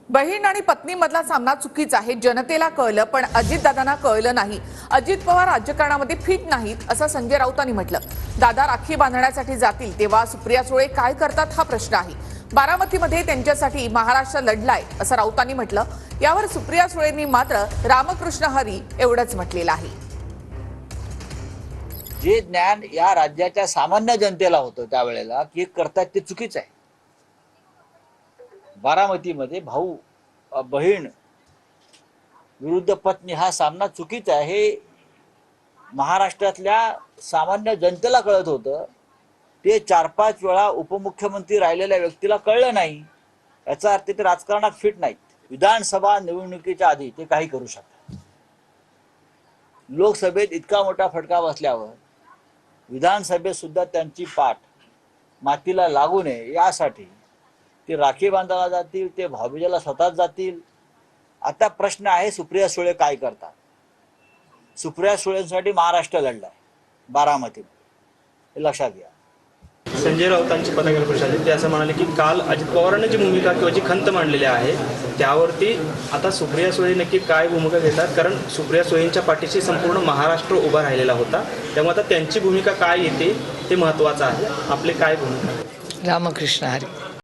बहीण आणि पत्नीमधला सामना चुकीचा आहे, जनतेला कळलं, पण अजितदादांना कळलं नाही. अजित पवार राजकारणामध्ये फिट नाहीत असं संजय राऊतांनी म्हटलं. दादा राखी बांधण्यासाठी जातील तेव्हा सुप्रिया सुळे काय करतात हा प्रश्न आहे. बारामतीमध्ये त्यांच्यासाठी महाराष्ट्र लढलाय असं राऊतांनी म्हटलं. यावर सुप्रिया सुळेंनी मात्र रामकृष्ण हरी एवढंच म्हटलेलं आहे. जे ज्ञान या राज्याच्या सामान्य जनतेला होतं त्यावेळेला की करतात ते चुकीचं आहे. बारामतीमध्ये भाऊ बहीण विरुद्ध पत्नी हा सामना चुकीचा आहे हे महाराष्ट्रातल्या सामान्य जनतेला कळत होतं. ते 4-5 वेळा उपमुख्यमंत्री राहिलेल्या व्यक्तीला कळलं नाही. याचा अर्थ ते राजकारणात फिट नाहीत. विधानसभा निवडणुकीच्या आधी ते काही करू शकतात. लोकसभेत इतका मोठा फटका बसल्यावर विधानसभेत सुद्धा त्यांची पाठ मातीला लागू नये यासाठी ते राखी बांधायला जातील, ते भाऊबीजेला स्वतःच जातील. आता प्रश्न आहे सुप्रिया सुळे काय करतात. सुप्रिया सुळेंसाठी महाराष्ट्र लढलाय बारामतीमध्ये, हे लक्षात घ्या. संजय राऊतांची पत्रकार परिषद ते असं म्हणाले की काल अजित पवारांनी जी भूमिका किंवा जी खंत मांडलेली आहे त्यावरती आता सुप्रिया सुळे नक्की काय भूमिका घेतात, कारण सुप्रिया सुळेंच्या पाठीशी संपूर्ण महाराष्ट्र उभा राहिलेला होता. त्यामुळे आता त्यांची भूमिका काय येते ते महत्त्वाचं आहे. आपले काय भूमिका? रामकृष्ण हरी.